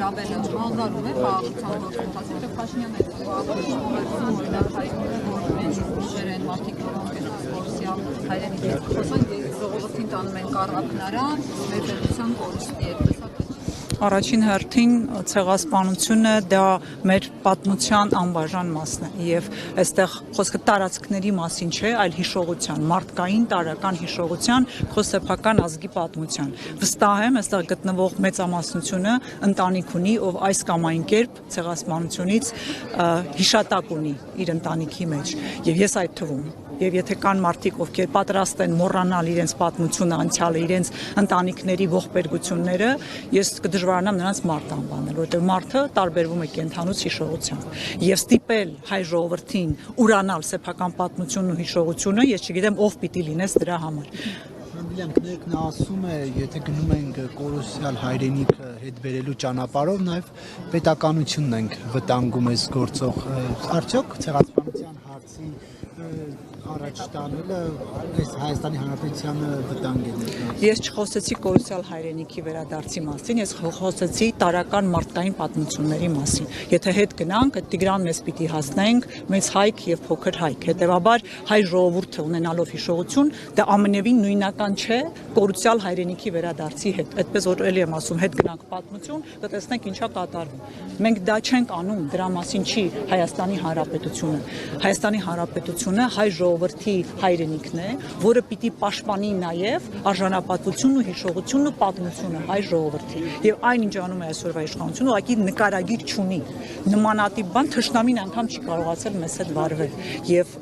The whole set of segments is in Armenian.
գրավելը հանձնարարում է խաղաղության գործընթացը, եւ Փաշինյանը են մարդիկ, որոնք սոցիալ հայրենի խոսան, ժողովրդին տանում են կառավարական, մեր պետության կորուստի է։ Առաջին հերթին ցեղասպանությունը դա մեր պատմության անբաժան մասն է եւ այստեղ խոսքը տարածքների մասին չէ, այլ հիշողության, մարդկային տարական հիշողության, խոսեփական ազգի պատմության։ Վստահ եմ, այստեղ գտնվող մեծամասնությունը ընտանիք ունի, ով այս կամ այն կերպ ցեղասպանությունից հիշատակ ունի իր ընտանիքի մեջ եւ ես այդ թվում Եվ եթե կան մարդիկ, ովքեր պատրաստ են մոռանալ իրենց պատմությունը, անցյալը, իրենց ընտանիքների ողբերգությունները, ես կդժվարանամ նրանց մարդ անվանել, որովհետև մարդը տարբերվում է կենդանուց հիշողությամբ։ Եվ ստիպել հայ ժողովրդին ուրանալ սեփական պատմությունն ու հիշողությունը, ես չգիտեմ ով պիտի լինես դրա համար։ Նա ասում է, եթե գնում ենք կորուսյալ հայրենիքը հետ բերելու ճանապարհով, նաև պետականությունն ենք վտանգում այս գործող արդյոք ցեղասպանության հարցի առաջ տանելը այս Հայաստանի Հանրապետությանը վտանգ է։ Ես չխոսեցի կորուսյալ հայրենիքի վերադարձի մասին, ես խոսեցի տարական մարդկային պատմությունների մասին։ Եթե հետ գնանք, այդ Տիգրան մեզ պիտի հասնենք, մեծ հայք եւ փոքր հայք։ Հետեւաբար հայ ժողովուրդը ունենալով հիշողություն, դա ամենևին նույնական չէ կորուսյալ հայրենիքի վերադարձի հետ։ Այդպես որ էլի եմ ասում, հետ գնանք պատմություն, կտեսնենք ինչա կատարվում։ Մենք դա չենք անում, դրա մասին չի Հայաստանի Հանրապետությունը։ Հայաստանի Հանրապետությունը հայ ժողովրդի հայրենիքն է, որը պիտի պաշտպանի նաև արժանապատվությունն ու հիշողությունն ու պատմությունը հայ ժողովրդի։ Եվ այնինչ անում է այսօրվա իշխանությունը, ուղղակի նկարագիր չունի։ Նմանատիպ բան թշնամին անգամ չի կարողացել մեզ հետ վարվել։ Եվ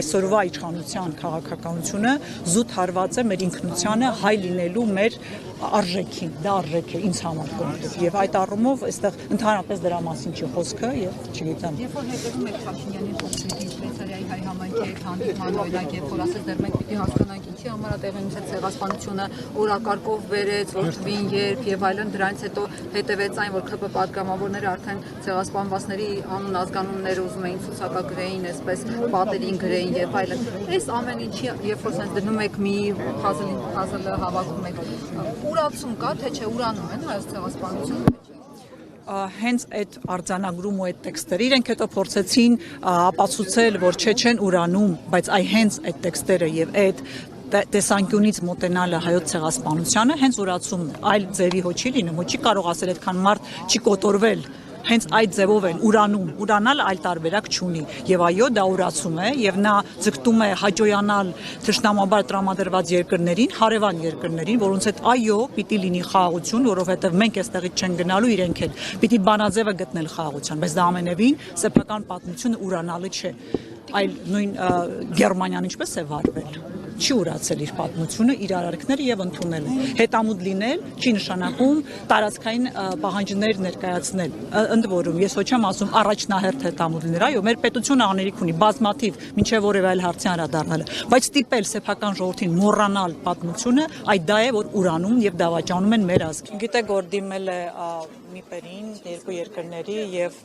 այսօրվա իշխանության քաղաքականությունը զուտ հարված է մեր ինքնությանը հայ լինելու մեր արժեքին, դա արժեք է ինձ համար կոնկրետ։ Եվ այդ առումով այստեղ ընդհանրապես դրա մասին չի խոսքը եւ չգիտեմ։ Երբ որ հետևում եք Փաշինյանի խոսքերին, Շվեյցարիայի հայ համայնքի հանդիպման օրինակ, երբ որ ասես դեռ մենք պիտի հասկանանք ինչի համար է տեղի ունեցել ցեղասպանությունը, օրակարգով վերեց, որ թվին երբ եւ այլն, դրանից հետո հետևեց այն, որ ԿՊ պատգամավորները արդեն ցեղասպանվածների անուն ազգանունները ուզում էին ցուցակագրեին, այսպես պատերին գրեին եւ այլն։ Այս ամեն ինչի երբ որ sense դնում եք մի puzzle-ը հավաքում եք, ուրացում կա, թե չէ ուրանում են հայոց ցեղասպանությունը։ Հենց այդ արձանագրում ու այդ տեքստերը իրենք հետո փորձեցին ապացուցել, որ չեն ուրանում, բայց հենց այդ տեքստերը եւ այդ տեսանկյունից մոտենալը հայոց ցեղասպանությանը հենց ուրացումն է, այլ ձևի հո չի լինում, հո չի կարող ասել այդքան մարդ չի կոտորվել, հենց այդ ձևով են ուրանում, ուրանալը այլ տարբերակ չունի, եւ այո, դա ուրացում է, եւ նա ձգտում է հաջողանալ թշնամաբար տրամադրված երկրներին, հարևան երկրներին, որոնց հետ այո, պիտի լինի խաղաղություն, որովհետեւ մենք այստեղից չեն գնալու, իրենք էլ պիտի բանաձևը գտնել խաղաղության, բայց դա ամենևին սեփական պատմությունը ուրանալը չէ, այլ նույն Գերմանիան ինչպես է վարվել չի ուրացել իր պատմությունը, իր արարքները եւ ընդունել։ Հետամուտ լինել չի նշանակում տարածքային պահանջներ ներկայացնել։ Ընդ որում ես ոչ եմ ասում առաջնահերթ հետամուտ լինել, այո, մեր պետությունը աներիք ունի բազմաթիվ, մինչեւ որևէ այլ հարցի անդրադառնալը, բայց ստիպել սեփական ժողովրդին մոռանալ պատմությունը, այդ դա է, որ ուրանում եւ դավաճանում են մեր ազգին։ Գիտեք, որ դիմել է միպերին երկու երկրների եւ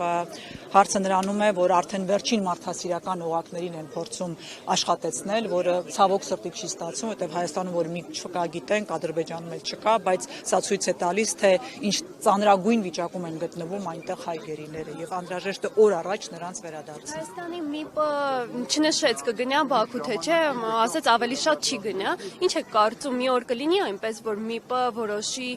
հարցը նրանում է, որ արդեն վերջին մարդասիրական օղակներին են փորձում աշխատեցնել, որը ցավոք սրտի չի ստացվում, որտեղ Հայաստանում որ մի չկա գիտենք, Ադրբեջանում էլ չկա, բայց սա ցույց է տալիս, թե ինչ ծանրագույն վիճակում են գտնվում այնտեղ հայ գերիները եւ անհրաժեշտ է օր առաջ նրանց վերադարձնել։ Հայաստանի ՄԻՊ-ը չնշեց կգնա Բաքու, թե չէ, ասաց ավելի շատ չի գնա։ Ինչ է կարծում, մի օր կլինի այնպես, որ ՄԻՊ-ը որոշի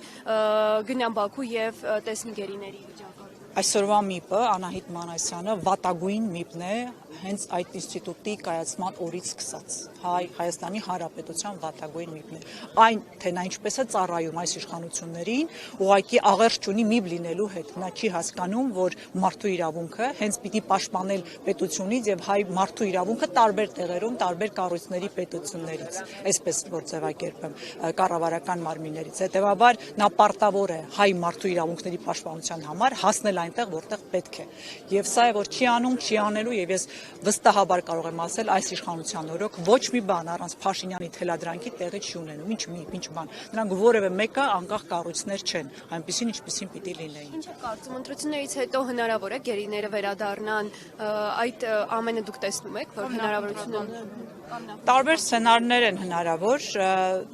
գնա Բաքու եւ տեսնի գերիների վիճակը։ Այսօրվա ՄԻՊ-ը Անահիտ Մանասյանը վատագույն ՄԻՊ-ն է հենց այդ ինստիտուտի կայացման օրից սկսած։ Հայաստանի Հանրապետության վատագույն ՄԻՊ-ն է։ Այն թե նա ինչպես է ծառայում այս իշխանություններին, ուղղակի աղերս չունի ՄԻՊ լինելու հետ։ Նա չի հասկանում, որ մարդու իրավունքը հենց պիտի պաշտպանել պետությունից եւ հայ մարդու իրավունքը տարբեր տեղերում, տարբեր կառույցների պետություններից, այսպես որ ձևակերպեմ, կառավարական մարմիններից։ Հետեւաբար նա պարտավոր է հայ մարդու իրավունքների պաշտպանության համար հասնել այնտեղ, որտեղ պետք է։ Եվ սա է, որ չի անում, չի անելու եւ ես վստահաբար կարող եմ ասել այս իշխանության օրոք ոչ մի բան առանց Փաշինյանի թելադրանքի տեղի չի ունենում, ինչ մի ինչ բան։ Նրանք որևէ մեկը անկախ կառույցներ չեն, այնպեսին ինչպեսին պիտի լինեին։ Ինչ է կարծում, ընտրություններից հետո հնարավոր է գերիները վերադառնան, այդ ամենը դուք տեսնում եք, որ հնարավորություն Տարբեր սցենարներ են հնարավոր,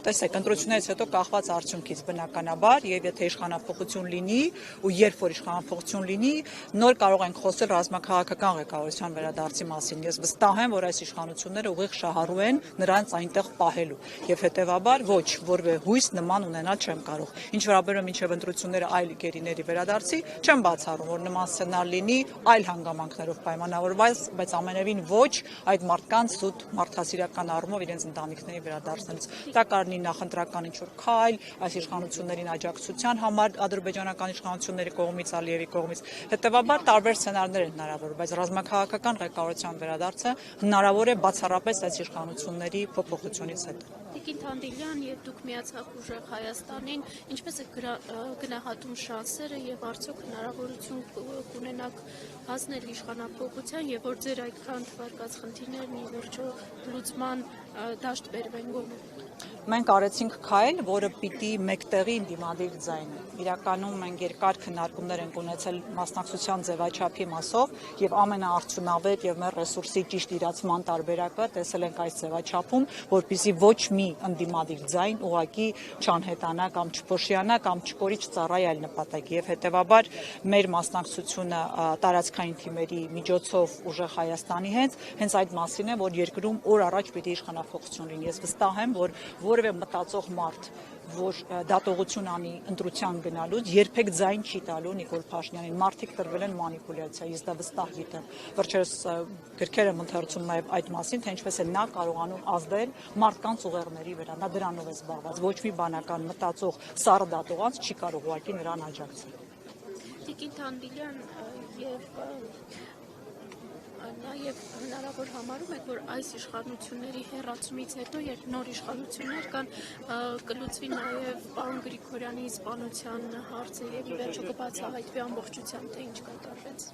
տեսեք, ընտրություններից հետո կախված արդյունքից բնականաբար, եւ եթե իշխանափոխություն լինի, ու երբ որ իշխանափոխություն լինի, նոր կարող ենք խոսել ռազմաքաղաքական ղեկավարության վերադարձի մասին։ Ես վստահ եմ, որ այս իշխանությունները ուղիղ շահառու են նրանց այնտեղ պահելու, եւ հետեւաբար ոչ որևէ հույս նման ունենալ չեմ կարող։ Ինչ վերաբերում մինչեւ ընտրությունները այլ գերիների վերադարձի, չեմ բացառում, որ նման սցենար լինի այլ հանգամանքներով պայմանավորված, բայց ամենևին ոչ այդ մարդկանց զուտ մարդասիրական առումով իրենց ընտանիքների վերադարձնելուց։ Դա կարնի նախընտրական ինչ-որ քայլ այս իշխանություններին աջակցության համար ադրբեջանական իշխանությունների կողմից, Ալիևի կողմից։ Հետևաբար տարբեր սցենարներ են հնարավոր, բայց ռազմաքաղաքական ղեկավարության վերադարձը հնարավոր է բացառապես այս իշխանությունների փոփոխությունից հետո։ Տիկին Թանդիլյան, եւ դուք միացաք ուժեղ Հայաստանին, ինչպես է գնահատում շանսերը եւ արդյոք հնարավորություն կունենաք հասնել իշխանափոխության եւ որ ձեր այդքան թվարկած խնդիրներն ի վերջո լուծման դաշտ բերվեն գոնե։ Մենք արեցինք քայլ, որը պիտի մեկտեղի ընդդիմադիր ձայնը։ Իրականում մենք երկար քննարկումներ ենք ունեցել մասնակցության ձևաչափի մասով եւ ամենաարդյունավետ եւ մեր ռեսուրսի ճիշտ իրացման տարբերակը տեսել ենք այս ձևաչափում, որպեսզի ոչ մի ընդդիմադիր ձայն ուղակի չանհետանա կամ չփոշիանա կամ չկորի չծառայի այլ նպատակի եւ հետեւաբար մեր մասնակցությունը տարածքային թիմերի միջոցով ուժեղ Հայաստանի հենց այդ մասին է, որ երկրում օր առաջ պիտի իշխանափոխություն լինի։ Ես վստահ եմ, որ որևէ մտածող մարդ, որ դատողություն անի ընտրության գնալուց, երբեք ձայն չի տալու Նիկոլ Փաշինյանին։ Մարդիկ տրվել են մանիպուլյացիա, ես դա վստահ գիտեմ։ Վերջերս գրքեր եմ ընթերցում նաև այդ մասին, թե ինչպես է նա կարողանում ազդել մարդկանց ուղերձների վրա։ Նա դրանով է զբաղված։ Ոչ մի բանական մտածող սառը դատողանց չի կարող ուղղակի նրան աջակցել։ Տիկին Թանդիլյան, եւ նաև հնարավոր համարում եք, որ այս իշխանությունների հեռացումից հետո, երբ նոր իշխանություններ կան, կլուծվի նաև պարոն Գրիգորյանի սպանության հարցը եւ ի վերջո կբացահայտվի ամբողջությամբ, թե ինչ կատարվեց։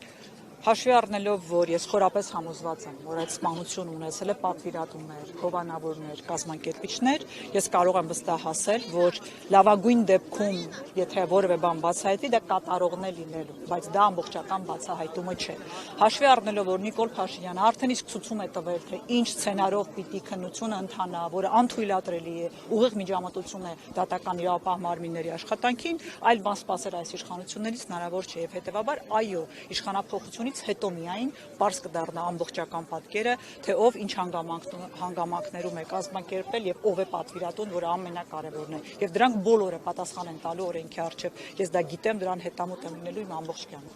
Հաշվի առնելով, որ ես խորապես համոզված եմ, որ այդ սպանությունը ունեցել է պատվիրատուներ, հովանավորներ, կազմակերպիչներ, ես կարող եմ վստահ ասել, որ լավագույն դեպքում, եթե որևէ բան բացահայտվի, դա կատարողն է լինելու, բայց դա ամբողջական բացահայտումը չէ։ Հաշվի առնելով, որ Նիկոլ Փաշինյանը արդեն իսկ ցույց է տվել, թե ինչ սցենարով պիտի քննությունը ընթանա, որը անթույլատրելի է, ուղիղ միջամտություն է դատական իրավապահ մարմինների աշխատանքին, այլ բան սպասել այս իշխանություններից հնարավոր չէ եւ հետեւաբար այո, իշխանափոխությունից հետո միայն պարզ կդառնա ամբողջական պատկերը, թե ով ինչ հանգամանքներում է կազմակերպել եւ ով է պատվիրատուն, որը ամենակարևորն է։ Եվ դրանք բոլորը պատասխան են տալու օրենքի առջև։ Ես դա գիտեմ, դրան հետամուտ եմ լինելու իմ ամբողջ կյանքում։